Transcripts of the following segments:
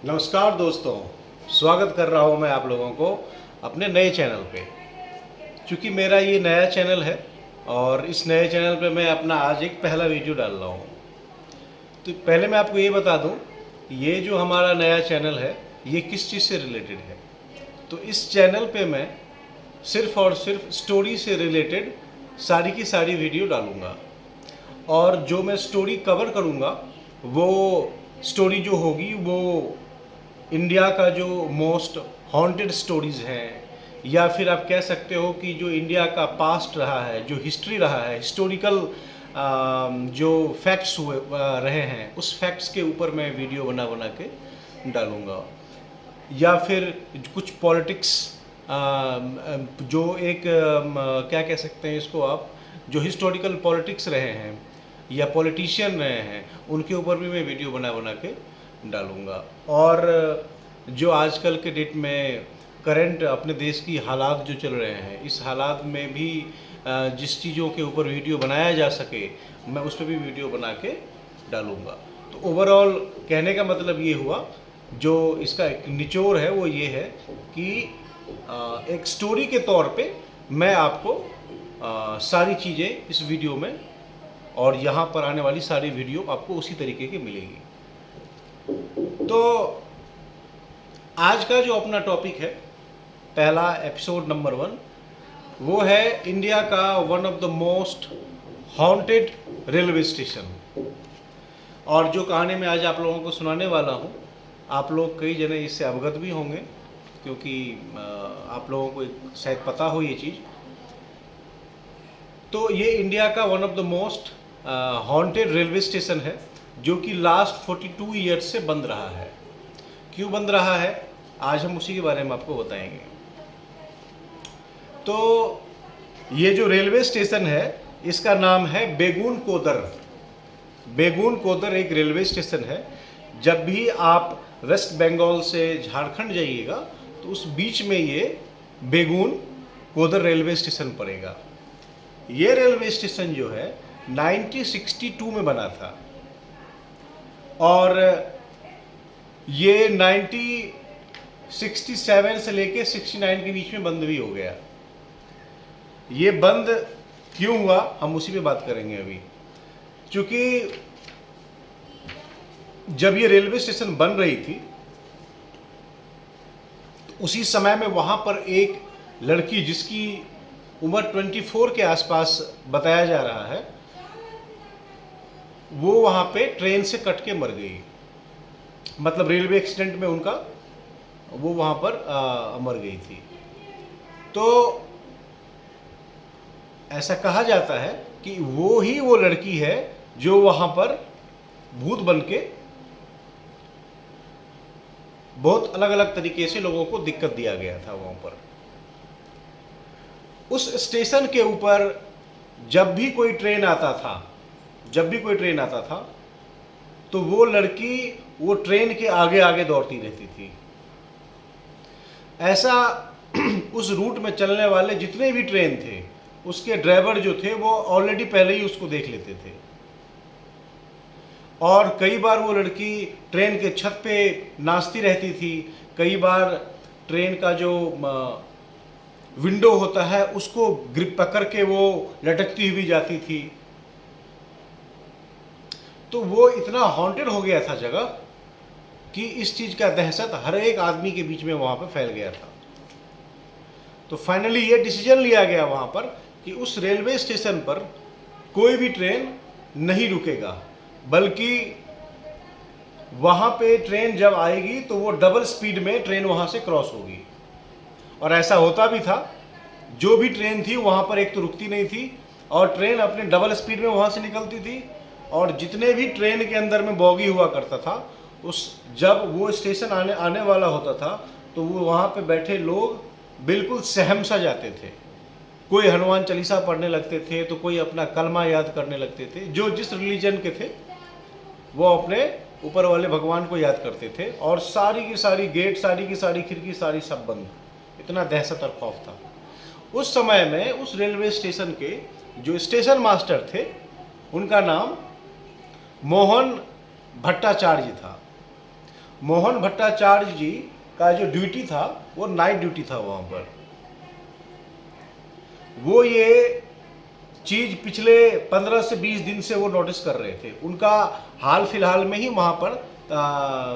नमस्कार दोस्तों, स्वागत कर रहा हूं मैं आप लोगों को अपने नए चैनल पे। क्योंकि मेरा ये नया चैनल है और इस नए चैनल पे मैं अपना आज एक पहला वीडियो डाल रहा हूं। तो पहले मैं आपको ये बता दूं, ये जो हमारा नया चैनल है ये किस चीज़ से रिलेटेड है। तो इस चैनल पे मैं सिर्फ और सिर्फ स्टोरी से रिलेटेड सारी की सारी वीडियो डालूँगा। और जो मैं स्टोरी कवर करूँगा वो स्टोरी जो होगी वो इंडिया का जो मोस्ट हॉन्टेड स्टोरीज़ हैं, या फिर आप कह सकते हो कि जो इंडिया का पास्ट रहा है, जो हिस्ट्री रहा है, हिस्टोरिकल जो फैक्ट्स हुए रहे हैं, उस फैक्ट्स के ऊपर मैं वीडियो बना बना के डालूँगा। या फिर कुछ पॉलिटिक्स, जो एक क्या कह सकते हैं इसको आप, जो हिस्टोरिकल पॉलिटिक्स रहे हैं या पॉलिटिशियन रहे हैं, उनके ऊपर भी मैं वीडियो बना बना के डालूँगा। और जो आजकल के डेट में करंट अपने देश की हालात जो चल रहे हैं, इस हालात में भी जिस चीज़ों के ऊपर वीडियो बनाया जा सके मैं उस पर भी वीडियो बना के डालूँगा। तो ओवरऑल कहने का मतलब ये हुआ, जो इसका एक निचोड़ है वो ये है कि एक स्टोरी के तौर पे मैं आपको सारी चीज़ें इस वीडियो में और यहाँ पर आने वाली सारी वीडियो आपको उसी तरीके की मिलेगी। तो आज का जो अपना टॉपिक है, पहला एपिसोड नंबर 1, वो है इंडिया का one of the most haunted railway station. और जो कहानी मैं आज आप लोगों को सुनाने वाला हूँ, आप लोग कई जने इससे अवगत भी होंगे, क्योंकि आप लोगों को शायद पता हो ये चीज़। तो ये इंडिया का one of the most haunted railway station है, जो कि लास्ट 42 ईयर्स से बंद रहा है। क्यों बंद रहा है, आज हम उसी के बारे में आपको बताएंगे। तो ये जो रेलवे स्टेशन है इसका नाम है बेगून कोदर। बेगून कोदर एक रेलवे स्टेशन है। जब भी आप वेस्ट बंगाल से झारखंड जाइएगा तो उस बीच में ये बेगून कोदर रेलवे स्टेशन पड़ेगा। ये रेलवे स्टेशन जो है 1962 में बना था और ये 1967 से लेके 69 के बीच में बंद भी हो गया। ये बंद क्यों हुआ हम उसी पे बात करेंगे अभी। क्योंकि जब ये रेलवे स्टेशन बन रही थी तो उसी समय में वहाँ पर एक लड़की जिसकी उम्र 24 के आसपास बताया जा रहा है, वो वहाँ पे ट्रेन से कट के मर गई। मतलब रेलवे एक्सीडेंट में उनका वो वहाँ पर मर गई थी। तो ऐसा कहा जाता है कि वो लड़की है जो वहाँ पर भूत बन के बहुत अलग अलग तरीके से लोगों को दिक्कत दिया गया था वहाँ पर। उस स्टेशन के ऊपर जब भी कोई ट्रेन आता था तो वो लड़की वो ट्रेन के आगे आगे दौड़ती रहती थी। ऐसा उस रूट में चलने वाले जितने भी ट्रेन थे उसके ड्राइवर जो थे वो ऑलरेडी पहले ही उसको देख लेते थे। और कई बार वो लड़की ट्रेन के छत पे नाचती रहती थी। कई बार ट्रेन का जो विंडो होता है उसको ग्रिप पकड़ के वो लटकती हुई जाती थी। तो वो इतना हॉन्टेड हो गया था जगह कि इस चीज़ का दहशत हर एक आदमी के बीच में वहाँ पर फैल गया था। तो फाइनली ये डिसीजन लिया गया वहाँ पर कि उस रेलवे स्टेशन पर कोई भी ट्रेन नहीं रुकेगा, बल्कि वहाँ पे ट्रेन जब आएगी तो वो डबल स्पीड में ट्रेन वहाँ से क्रॉस होगी। और ऐसा होता भी था। जो भी ट्रेन थी वहाँ पर एक तो रुकती नहीं थी और ट्रेन अपने डबल स्पीड में वहाँ से निकलती थी। और जितने भी ट्रेन के अंदर में बॉगी हुआ करता था, उस जब वो स्टेशन आने वाला होता था तो वो वहाँ पे बैठे लोग बिल्कुल सहम सा जाते थे। कोई हनुमान चालीसा पढ़ने लगते थे तो कोई अपना कलमा याद करने लगते थे। जो जिस रिलीजन के थे वो अपने ऊपर वाले भगवान को याद करते थे। और सारी की सारी गेट, सारी की सारी खिड़की, सारी सब बंद। इतना दहशत और खौफ था। उस समय में उस रेलवे स्टेशन के जो स्टेशन मास्टर थे उनका नाम मोहन भट्टाचार्य था। मोहन भट्टाचार्य जी का जो ड्यूटी था वो नाइट ड्यूटी था वहाँ पर। वो ये चीज़ पिछले 15 से 20 दिन से वो नोटिस कर रहे थे। उनका हाल फिलहाल में ही वहाँ पर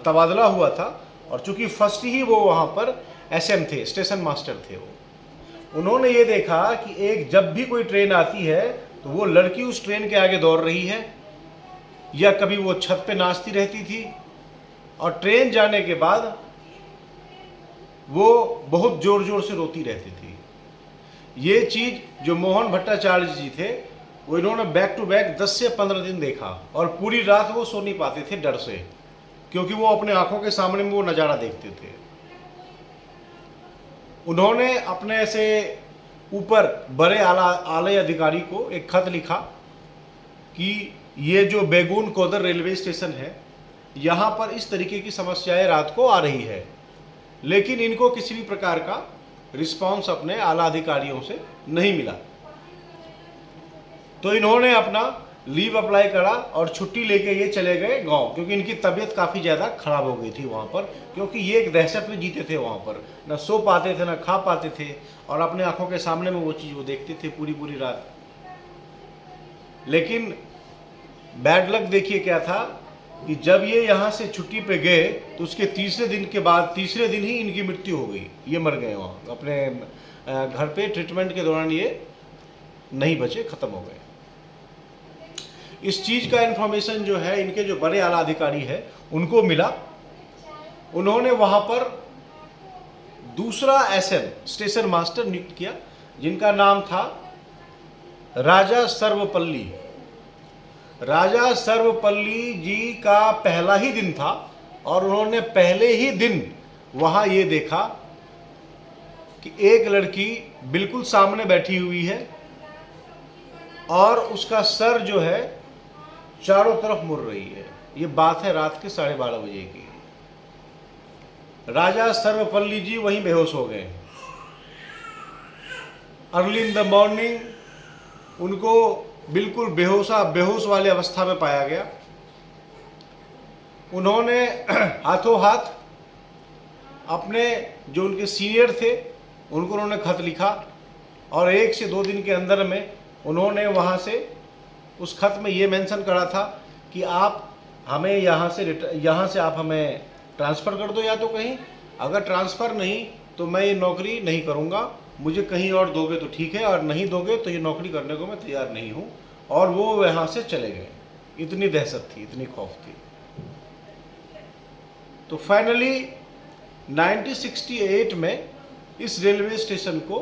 तबादला हुआ था, और चूंकि फर्स्ट ही वो वहाँ पर एसएम थे, स्टेशन मास्टर थे वो। उन्होंने ये देखा कि एक जब भी कोई ट्रेन आती है तो वो लड़की उस ट्रेन के आगे दौड़ रही है, या कभी वो छत पे नाचती रहती थी, और ट्रेन जाने के बाद वो बहुत जोर जोर से रोती रहती थी। ये चीज़ जो मोहन भट्टाचार्य जी थे वो इन्होंने बैक टू बैक 10 से 15 दिन देखा, और पूरी रात वो सो नहीं पाते थे डर से, क्योंकि वो अपने आंखों के सामने में वो नज़ारा देखते थे। उन्होंने अपने से ऊपर बड़े आला अधिकारी को एक खत लिखा कि ये जो बेगून कोदर रेलवे स्टेशन है, यहाँ पर इस तरीके की समस्याएं रात को आ रही है, लेकिन इनको किसी भी प्रकार का रिस्पांस अपने आला अधिकारियों से नहीं मिला। तो इन्होंने अपना लीव अप्लाई करा और छुट्टी लेके ये चले गए गांव, क्योंकि इनकी तबीयत काफ़ी ज़्यादा खराब हो गई थी वहाँ पर, क्योंकि ये एक दहशत में जीते थे वहाँ पर, ना सो पाते थे ना खा पाते थे, और अपने आंखों के सामने में वो चीज़ वो देखते थे पूरी पूरी रात। लेकिन बैड लक देखिए क्या था कि जब ये यहाँ से छुट्टी पे गए तो उसके तीसरे दिन ही इनकी मृत्यु हो गई। ये मर गए वहाँ अपने घर पे, ट्रीटमेंट के दौरान ये नहीं बचे, ख़त्म हो गए। इस चीज़ का इन्फॉर्मेशन जो है इनके जो बड़े आला अधिकारी है उनको मिला। उन्होंने वहाँ पर दूसरा एसएम स्टेशन मास्टर नियुक्त किया, जिनका नाम था राजा सर्वपल्ली। राजा सर्वपल्ली जी का पहला ही दिन था, और उन्होंने पहले ही दिन वहाँ ये देखा कि एक लड़की बिल्कुल सामने बैठी हुई है, और उसका सर जो है चारों तरफ मुड़ रही है। ये बात है रात के 12:30 बजे की। राजा सर्वपल्ली जी वहीं बेहोश हो गए। अर्ली इन द मॉर्निंग उनको बिल्कुल बेहोश वाले अवस्था में पाया गया। उन्होंने हाथों हाथ अपने जो उनके सीनियर थे उनको उन्होंने खत लिखा, और 1 से 2 दिन के अंदर में उन्होंने वहाँ से उस खत में ये मेंशन करा था कि आप हमें यहाँ से आप हमें ट्रांसफ़र कर दो, या तो कहीं, अगर ट्रांसफ़र नहीं तो मैं ये नौकरी नहीं करूँगा, मुझे कहीं और दोगे तो ठीक है, और नहीं दोगे तो ये नौकरी करने को मैं तैयार नहीं हूँ। और वो वहाँ से चले गए। इतनी दहशत थी, इतनी खौफ थी। तो फाइनली 1968 में इस रेलवे स्टेशन को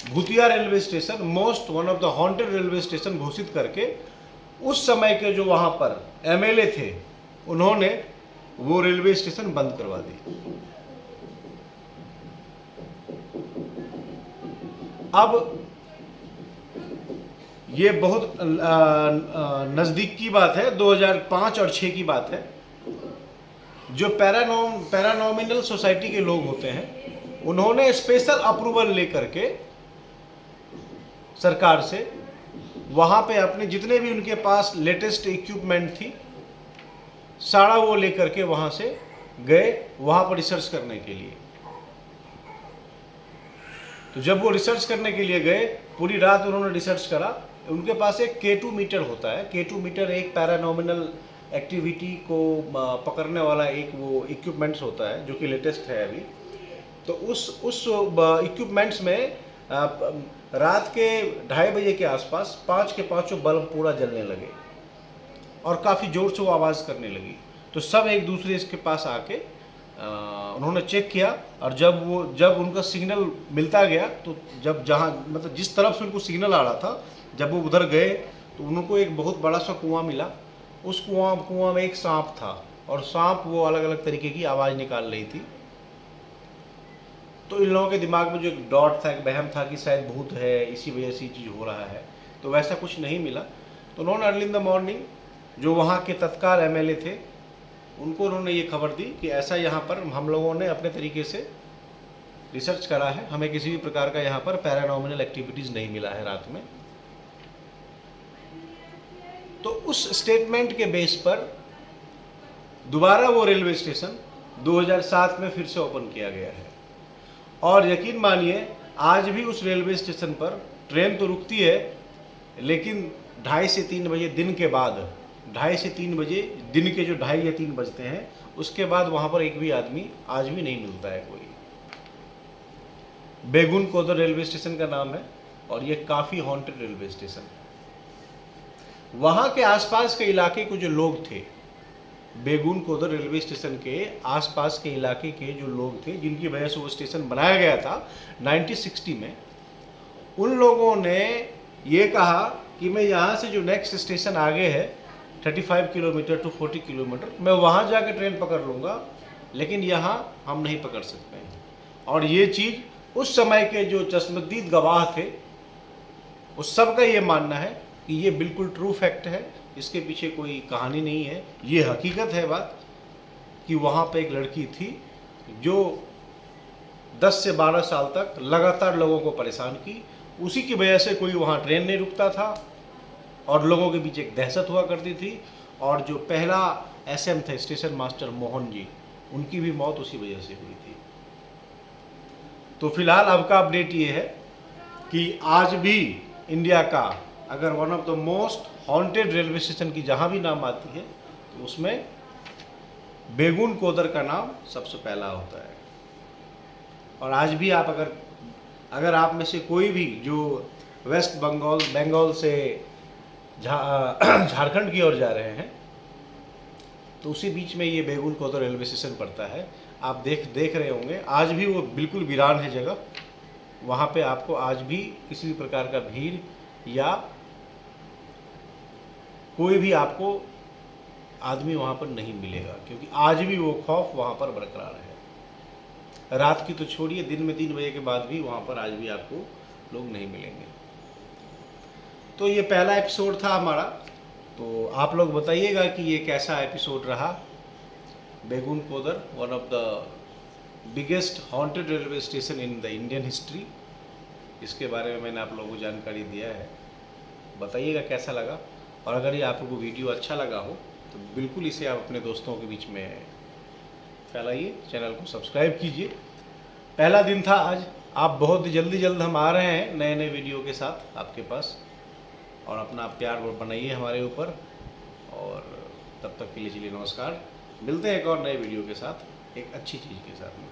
भूतिया railway station, one of the haunted railway station घोषित करके उस समय के जो वहाँ पर एमएलए थे उन्होंने वो रेलवे स्टेशन बंद करवा दी। अब ये बहुत नज़दीक की बात है, 2005 और 6 की बात है। जो पैरानॉमिनल सोसाइटी के लोग होते हैं उन्होंने स्पेशल अप्रूवल लेकर के सरकार से वहाँ पे अपने जितने भी उनके पास लेटेस्ट इक्विपमेंट थी सारा वो लेकर के वहाँ से गए वहाँ पर रिसर्च करने के लिए। तो जब वो रिसर्च करने के लिए गए, पूरी रात उन्होंने रिसर्च करा। उनके पास एक K2 मीटर होता है। K2 मीटर एक पैरानॉमिनल एक्टिविटी को पकड़ने वाला एक वो इक्विपमेंट्स होता है जो कि लेटेस्ट है अभी। तो उस इक्विपमेंट्स में रात के 2:30 बजे के आसपास 5 के 5 बल्ब पूरा जलने लगे और काफ़ी ज़ोर से वो आवाज़ करने लगी। तो सब एक दूसरे इसके पास आके उन्होंने चेक किया, और जब उनका सिग्नल मिलता गया तो मतलब जिस तरफ से उनको सिग्नल आ रहा था, जब वो उधर गए तो उनको एक बहुत बड़ा सा कुआं मिला। उस कुआं में एक सांप था, और सांप वो अलग अलग तरीके की आवाज़ निकाल रही थी। तो इन लोगों के दिमाग में जो एक डॉट था, एक वहम था कि शायद भूत है, इसी वजह से ये चीज़ हो रहा है। तो वैसा कुछ नहीं मिला। तो उन्होंने अर्ली इन द मॉर्निंग जो वहाँ के तत्काल एमएलए थे उनको उन्होंने ये खबर दी कि ऐसा यहाँ पर हम लोगों ने अपने तरीके से रिसर्च करा है, हमें किसी भी प्रकार का यहाँ पर पैरानॉमिनल एक्टिविटीज़ नहीं मिला है रात में। तो उस स्टेटमेंट के बेस पर दोबारा वो रेलवे स्टेशन 2007 में फिर से ओपन किया गया है। और यकीन मानिए आज भी उस रेलवे स्टेशन पर ट्रेन तो रुकती है, लेकिन 2:30 से 3 बजे दिन के बाद, 2:30 से 3 बजे दिन के जो 2:30 या 3 बजते हैं, उसके बाद वहाँ पर एक भी आदमी आज भी नहीं मिलता है कोई। बेगुन कोदर रेलवे स्टेशन का नाम है और ये काफ़ी हॉन्टेड रेलवे स्टेशन है। वहाँ के आसपास के इलाके के जो लोग थे, बेगुन कोदर रेलवे स्टेशन के आसपास के इलाके के जो लोग थे, जिनकी वजह से वो स्टेशन बनाया गया था 1960 में, उन लोगों ने ये कहा कि मैं यहाँ से जो नेक्स्ट स्टेशन आगे है 35 किलोमीटर टू 40 किलोमीटर, मैं वहाँ जाकर ट्रेन पकड़ लूँगा, लेकिन यहाँ हम नहीं पकड़ सकते हैं। और ये चीज़ उस समय के जो चश्मदीद गवाह थे, उस सब का ये मानना है कि ये बिल्कुल ट्रू फैक्ट है, इसके पीछे कोई कहानी नहीं है, ये हकीकत है बात कि वहाँ पे एक लड़की थी जो 10 से 12 साल तक लगातार लोगों को परेशान की। उसी की वजह से कोई वहाँ ट्रेन नहीं रुकता था और लोगों के बीच एक दहशत हुआ करती थी। और जो पहला एसएम थे, स्टेशन मास्टर मोहन जी, उनकी भी मौत उसी वजह से हुई थी। तो फिलहाल अब का अपडेट ये है कि आज भी इंडिया का अगर one of the most haunted railway station की जहाँ भी नाम आती है तो उसमें बेगुन कोदर का नाम सबसे पहला होता है। और आज भी आप अगर आप में से कोई भी जो वेस्ट बंगाल से झारखंड की ओर जा रहे हैं, तो उसी बीच में ये बेगुन कोदर रेलवे स्टेशन पड़ता है। आप देख रहे होंगे आज भी वो बिल्कुल वीरान है जगह। वहाँ पे आपको आज भी किसी भी प्रकार का भीड़ या कोई भी आपको आदमी वहाँ पर नहीं मिलेगा, क्योंकि आज भी वो खौफ वहाँ पर बरकरार है। रात की तो छोड़िए, दिन में 3 बजे के बाद भी वहाँ पर आज भी आपको लोग नहीं मिलेंगे। तो ये पहला एपिसोड था हमारा। तो आप लोग बताइएगा कि ये कैसा एपिसोड रहा। Begunkodar, one of the biggest haunted railway station in the Indian history, इसके बारे में मैंने आप लोगों को जानकारी दिया है। बताइएगा कैसा लगा, और अगर ये आप लोगों को वीडियो अच्छा लगा हो तो बिल्कुल इसे आप अपने दोस्तों के बीच में फैलाइए, चैनल को सब्सक्राइब कीजिए। पहला दिन था आज, आप बहुत जल्द हम आ रहे हैं नए नए वीडियो के साथ आपके पास, और अपना प्यार बनाइए हमारे ऊपर। और तब तक के लिए चलिए नमस्कार, मिलते हैं एक और नए वीडियो के साथ, एक अच्छी चीज़ के साथ में।